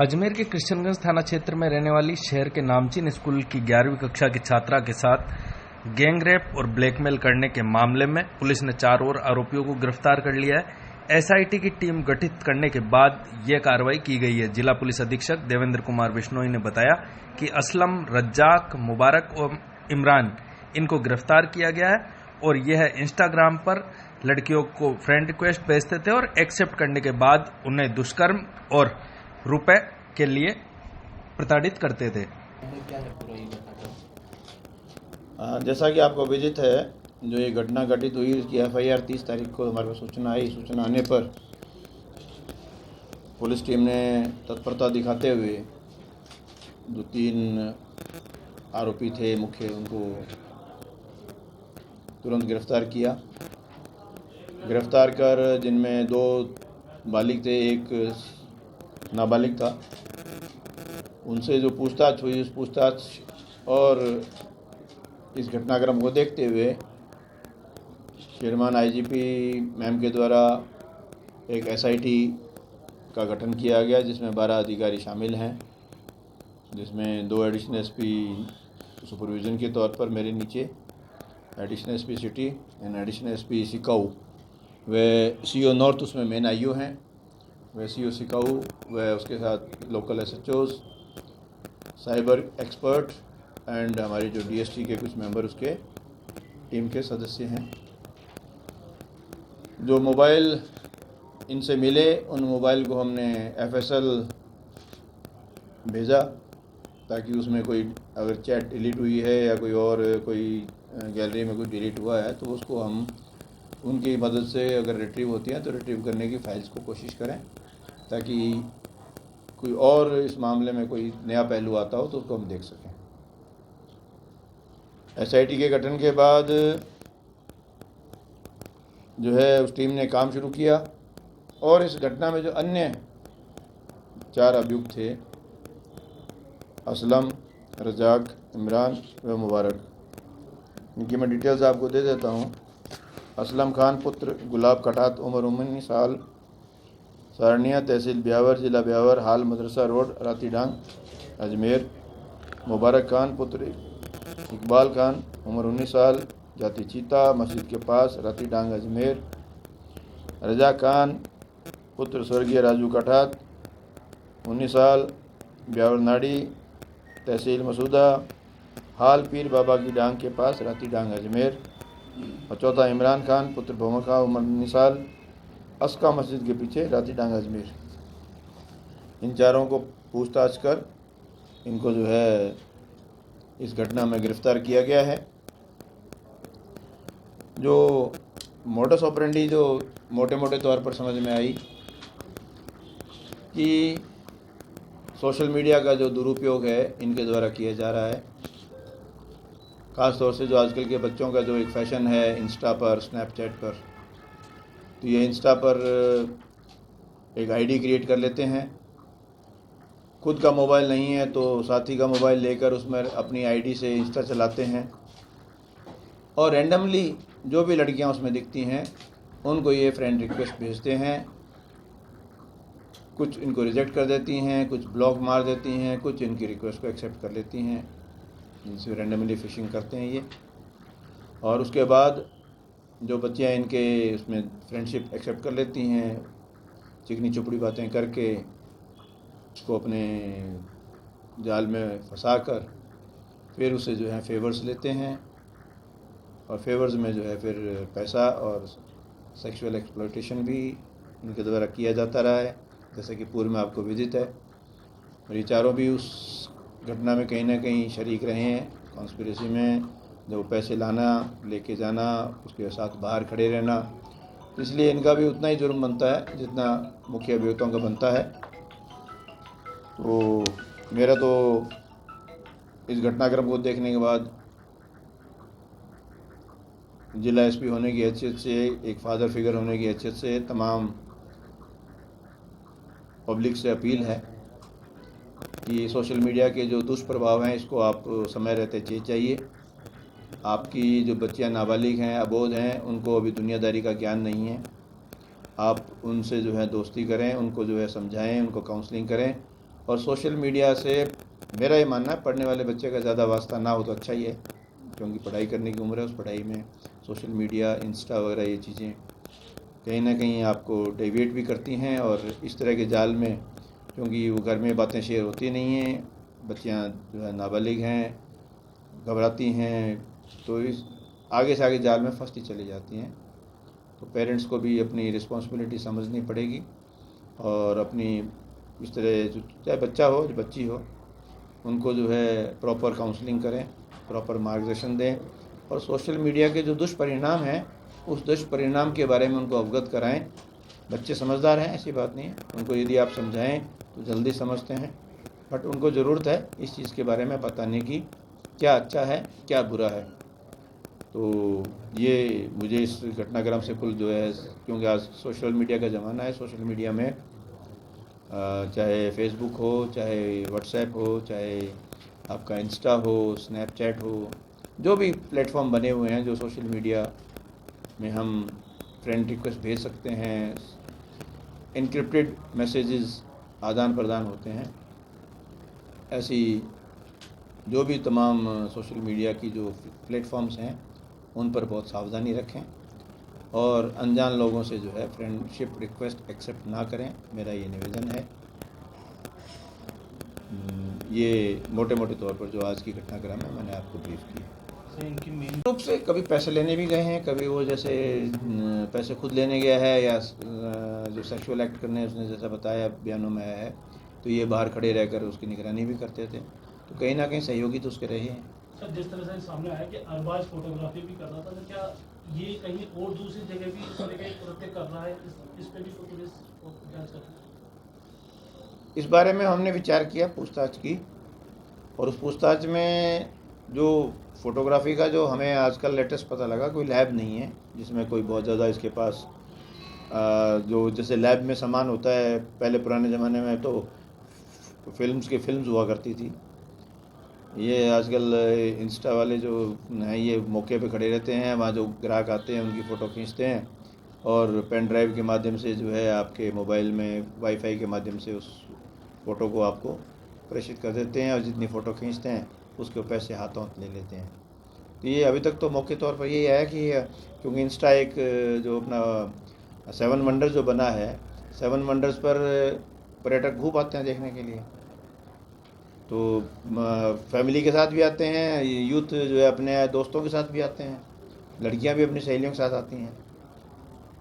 अजमेर के कृष्णगंज थाना क्षेत्र में रहने वाली शहर के नामचीन स्कूल की 11वीं कक्षा की छात्रा के साथ गैंगरेप और ब्लैकमेल करने के मामले में पुलिस ने 4 और आरोपियों को गिरफ्तार कर लिया है। एसआईटी की टीम गठित करने के बाद यह कार्रवाई की गई है। जिला पुलिस अधीक्षक देवेंद्र कुमार बिश्नोई ने बताया कि असलम, रज्जाक, मुबारक और इमरान इनको गिरफ्तार किया गया है और यह इंस्टाग्राम पर लड़कियों को फ्रेंड रिक्वेस्ट भेजते थे और एक्सेप्ट करने के बाद उन्हें दुष्कर्म और रुपए के लिए प्रताड़ित करते थे। जैसा कि आपको विदित है, जो ये घटना घटित हुई इसकी एफआईआर 30 तारीख को हमारे पास सूचना आई। सूचना आने पर पुलिस टीम ने तत्परता दिखाते हुए जो 3 आरोपी थे मुख्य, उनको तुरंत गिरफ्तार किया। गिरफ्तार कर जिनमें 2 बालिग थे, 1 नाबालिग था, उनसे जो पूछताछ हुई, उस पूछताछ और इस घटनाक्रम को देखते हुए श्रीमान आईजीपी मैम के द्वारा एक एसआईटी का गठन किया गया, जिसमें 12 अधिकारी शामिल हैं, जिसमें 2 एडिशनल एसपी सुपरविज़न के तौर पर मेरे नीचे, additional SP city and additional SP सिकाऊ व सीओ नॉर्थ उसमें मेन आईओ हैं, वह सीओ सिकाऊ व उसके साथ local SHOs, cyber expert and हमारे जो डीएसटी के कुछ मेंबर उसके टीम के सदस्य हैं। जो मोबाइल इनसे मिले, उन मोबाइल को हमने एफएसएल भेजा ताकि उसमें कोई अगर चैट डिलीट हुई है या कोई गैलरी में कुछ डिलीट हुआ है तो उसको हम उनकी मदद से अगर रिट्रीव होती हैं तो रिट्रीव करने की फाइल्स को कोशिश करें, ताकि कोई और इस मामले में कोई नया पहलू आता हो तो उसको हम देख सकें। एसआईटी के गठन के बाद जो है उस टीम ने काम शुरू किया और इस घटना में जो अन्य 4 अभियुक्त थे, असलम, रजाक, इमरान व मुबारक, इनकी मैं डिटेल्स आपको दे देता हूँ। असलम खान पुत्र गुलाब कटात, उम्र 19 साल, सारनिया, तहसील ब्यावर, जिला ब्यावर, हाल मदरसा रोड, राती डांग, अजमेर। मुबारक खान पुत्र इकबाल खान, उम्र 19 साल, जाति चीता, मस्जिद के पास, राती डांग, अजमेर। रजा खान पुत्र स्वर्गीय राजू कठात, 19 साल, ब्यावर नाड़ी, तहसील मसूदा, हाल पीर बाबा की डांग के पास, राती डांग, अजमेर। और चौथा इमरान खान पुत्र भोमका, उम्र 19 साल, अस्का मस्जिद के पीछे, राती डांग, अजमेर। इन 4 को पूछताछ कर इनको जो है इस घटना में गिरफ्तार किया गया है। जो मोडस ऑपरेंडी जो मोटे मोटे तौर पर समझ में आई कि सोशल मीडिया का जो दुरुपयोग है इनके द्वारा किया जा रहा है। ख़ास तौर से जो आजकल के बच्चों का जो एक फ़ैशन है इंस्टा पर, स्नैपचैट पर, तो ये इंस्टा पर एक आईडी क्रिएट कर लेते हैं। खुद का मोबाइल नहीं है तो साथी का मोबाइल लेकर उसमें अपनी आईडी से इंस्टा चलाते हैं और रैंडमली जो भी लड़कियां उसमें दिखती हैं उनको ये फ्रेंड रिक्वेस्ट भेजते हैं। कुछ इनको रिजेक्ट कर देती हैं, कुछ ब्लॉक मार देती हैं, कुछ इनकी रिक्वेस्ट को एक्सेप्ट कर लेती हैं, जिनसे रैंडमली फिशिंग करते हैं ये। और उसके बाद जो बच्चियाँ इनके उसमें फ्रेंडशिप एक्सेप्ट कर लेती हैं, चिकनी चुपड़ी बातें करके उसको अपने जाल में फंसाकर फिर उससे जो है फेवर्स लेते हैं और फेवर्स में जो है फिर पैसा और सेक्सुअल एक्सप्लॉयटेशन भी इनके द्वारा किया जाता रहा है, जैसे कि पूर्व में आपको विदित है। और ये 4 भी उस घटना में कहीं ना कहीं शरीक रहे हैं, कॉन्स्पिरेसी में, जो पैसे लाना, लेके जाना, उसके साथ बाहर खड़े रहना। इसलिए इनका भी उतना ही जुर्म बनता है जितना मुख्य अभियुक्तों का बनता है। तो मेरा तो इस घटनाक्रम को देखने के बाद जिला एसपी होने की हैसियत से, एक फादर फिगर होने की हैसियत से तमाम पब्लिक से अपील है कि सोशल मीडिया के जो दुष्प्रभाव हैं इसको आप समय रहते चेत जाइए। आपकी जो बच्चियां नाबालिग हैं, अबोध हैं, उनको अभी दुनियादारी का ज्ञान नहीं है। आप उनसे जो है दोस्ती करें, उनको जो है समझाएं, उनको काउंसलिंग करें और सोशल मीडिया से मेरा ये मानना है पढ़ने वाले बच्चे का ज़्यादा वास्ता ना हो तो अच्छा ही है, क्योंकि पढ़ाई करने की उम्र है। उस पढ़ाई में सोशल मीडिया, इंस्टा वगैरह ये चीज़ें कहीं ना कहीं आपको डेविएट भी करती हैं, और इस तरह के जाल में, क्योंकि वो घर में बातें शेयर होती नहीं हैं, बच्चियाँ जो है नाबालिग हैं, घबराती हैं, तो इस आगे से आगे जाल में फंसती चली जाती हैं। तो पेरेंट्स को भी अपनी रिस्पॉन्सिबिलिटी समझनी पड़ेगी, और अपनी इस तरह जो चाहे बच्चा हो या बच्ची हो, उनको जो है प्रॉपर काउंसलिंग करें, प्रॉपर मार्गदर्शन दें, और सोशल मीडिया के जो दुष्परिणाम हैं उस दुष्परिणाम के बारे में उनको अवगत कराएं। बच्चे समझदार हैं, ऐसी बात नहीं है, उनको यदि आप समझाएं तो जल्दी समझते हैं, बट उनको ज़रूरत है इस चीज़ के बारे में बताने की, क्या अच्छा है क्या बुरा है। तो ये मुझे इस घटनाक्रम से कुल जो है, क्योंकि आज सोशल मीडिया का ज़माना है, सोशल मीडिया में चाहे फेसबुक हो, चाहे व्हाट्सएप हो, चाहे आपका इंस्टा हो, स्नैपचैट हो, जो भी प्लेटफॉर्म बने हुए हैं जो सोशल मीडिया में हम फ्रेंड रिक्वेस्ट भेज सकते हैं, इनक्रिप्टेड मैसेजेस आदान प्रदान होते हैं, ऐसी जो भी तमाम सोशल मीडिया की जो प्लेटफॉर्म्स हैं उन पर बहुत सावधानी रखें, और अनजान लोगों से जो है फ्रेंडशिप रिक्वेस्ट एक्सेप्ट ना करें, मेरा ये निवेदन है। ये मोटे मोटे तौर पर जो आज की घटनाक्रम है मैंने आपको ब्रीफ किया। इनकी मेन रूप से कभी पैसे लेने भी गए हैं, कभी वो जैसे पैसे खुद लेने गया है, या जो सेक्सुअल एक्ट करने उसने जैसा बताया बयानों में आया है, तो ये बाहर खड़े रहकर उसकी निगरानी भी करते थे, तो कहीं ना कहीं सहयोगी तो उसके रहे हैं। सर, जिस तरह से सामने आया कि अरबाज फोटोग्राफी भी कर रहा था, तो क्या ये कहीं और दूसरी जगह भी इस तरह के कृत्य कर रहा है? इस पे भी पुलिस जांच कर रही है? इस बारे में हमने विचार किया, पूछताछ की, और उस पूछताछ में जो फोटोग्राफी का जो हमें आजकल लेटेस्ट पता लगा, कोई लैब नहीं है जिसमें कोई बहुत ज़्यादा इसके पास जो जैसे लैब में सामान होता है, पहले पुराने ज़माने में तो फिल्म्स हुआ करती थी, ये आजकल इंस्टा वाले जो हैं ये मौके पे खड़े रहते हैं, वहाँ जो ग्राहक आते हैं उनकी फ़ोटो खींचते हैं, और पेन ड्राइव के माध्यम से जो है आपके मोबाइल में वाईफाई के माध्यम से उस फ़ोटो को आपको प्रेषित कर देते हैं, और जितनी फ़ोटो खींचते हैं उसके पैसे हाथों हाथ ले लेते हैं। तो ये अभी तक तो मौके तौर पर यही है कि क्योंकि इंस्टा एक जो अपना 7 वंडर्स जो बना है, 7 वंडर्स पर पर्यटक खूब आते हैं देखने के लिए, तो फैमिली के साथ भी आते हैं, यूथ जो है अपने दोस्तों के साथ भी आते हैं, लड़कियां भी अपनी सहेलियों के साथ आती हैं,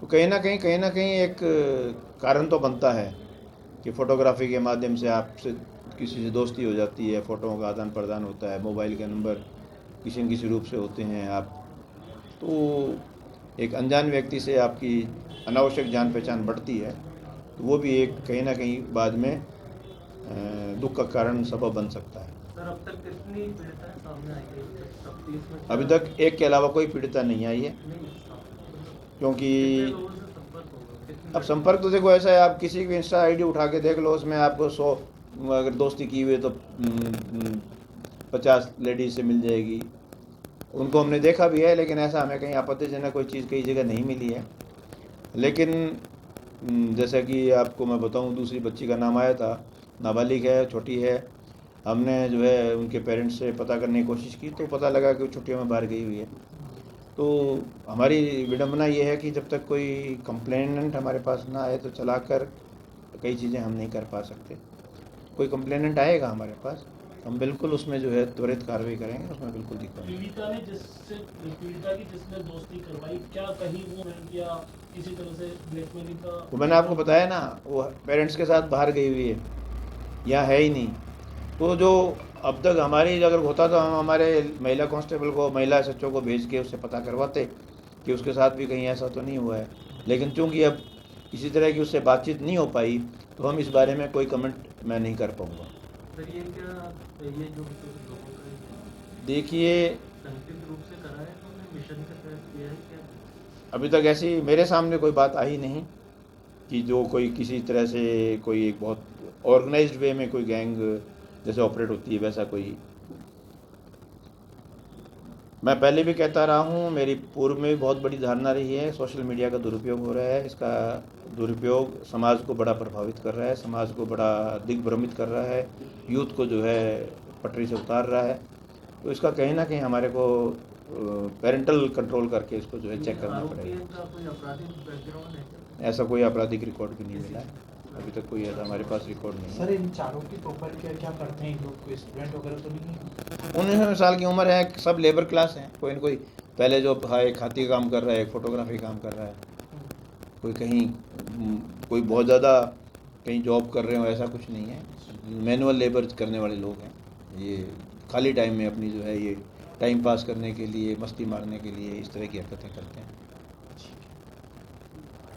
तो कहीं ना कहीं एक कारण तो बनता है कि फ़ोटोग्राफी के माध्यम से आपसे किसी से दोस्ती हो जाती है, फ़ोटोओं का आदान प्रदान होता है, मोबाइल के नंबर किसी न किसी रूप से होते हैं आप, तो एक अनजान व्यक्ति से आपकी अनावश्यक जान पहचान बढ़ती है, तो वो भी एक कहीं ना कहीं बाद में दुख का कारण सबब बन सकता है। सर, अब तक कितनी पीड़िताएं सामने आई है? अभी तक एक के अलावा कोई पीड़िता नहीं आई है, क्योंकि अब संपर्क तो देखो ऐसा है, आप किसी भी इंस्टा आईडी उठा के देख लो, उसमें आपको 100 अगर दोस्ती की हुई है तो 50 लेडीज से मिल जाएगी, उनको हमने देखा भी है, लेकिन ऐसा हमें कहीं आपत्तिजनक कोई चीज़ कई जगह नहीं मिली है। लेकिन जैसा कि आपको मैं बताऊं, दूसरी बच्ची का नाम आया था, नाबालिग है, छोटी है, हमने जो है उनके पेरेंट्स से पता करने की कोशिश की तो पता लगा कि वो छुट्टियों में बाहर गई हुई है। तो हमारी विडम्बना ये है कि जब तक कोई कंप्लेनेंट हमारे पास ना आए तो चलाकर कई चीज़ें हम नहीं कर पा सकते। कोई कंप्लेनेंट आएगा हमारे पास, हम बिल्कुल उसमें जो है त्वरित कार्रवाई करेंगे, उसमें बिल्कुल दिक्कत नहीं। पीड़िता की जिसने दोस्ती करवाई, क्या कहीं वो या किसी तरह से ब्लैकमेलिंग का? वो मैंने आपको बताया ना, वो पेरेंट्स के साथ बाहर गई हुई है, यहाँ है ही नहीं। तो जो अब तक हमारी अगर होता तो हम हमारे महिला कांस्टेबल को, महिला SHO को भेज के उससे पता करवाते कि उसके साथ भी कहीं ऐसा तो नहीं हुआ है, लेकिन चूंकि अब किसी तरह की उससे बातचीत नहीं हो पाई तो हम इस बारे में कोई कमेंट मैं नहीं कर पाऊँगा। ये जो देखिए, रूप से करा है तो मिशन के तहत किया है क्या? अभी तक ऐसी मेरे सामने कोई बात आई नहीं कि जो कोई किसी तरह से कोई एक बहुत ऑर्गेनाइज्ड वे में कोई गैंग जैसे ऑपरेट होती है वैसा कोई मैं पहले भी कहता रहा हूँ, मेरी पूर्व में भी बहुत बड़ी धारणा रही है, सोशल मीडिया का दुरुपयोग हो रहा है। इसका दुरुपयोग समाज को बड़ा प्रभावित कर रहा है, समाज को बड़ा दिग्भ्रमित कर रहा है, यूथ को जो है पटरी से उतार रहा है। तो इसका कहीं ना कहीं हमारे को पेरेंटल कंट्रोल करके इसको जो है चेक करना पड़ेगा। ऐसा कोई आपराधिक रिकॉर्ड भी नहीं मिला है अभी तक, कोई ऐसा हमारे पास रिकॉर्ड नहीं है। सर, इन चारों की प्रॉपर क्या करते हैं लोग? कोई स्टूडेंट वगैरह तो नहीं है? 19 साल की उम्र है, सब लेबर क्लास हैं। कोई न कोई पहले जो एक खाती का काम कर रहा है, एक फोटोग्राफी काम कर रहा है, कोई कहीं कोई बहुत ज़्यादा कहीं जॉब कर रहे हो, ऐसा कुछ नहीं है। मैनुअल लेबर करने वाले लोग हैं। ये खाली टाइम में अपनी जो है ये टाइम पास करने के लिए, मस्ती मारने के लिए इस तरह की हरकतें करते हैं।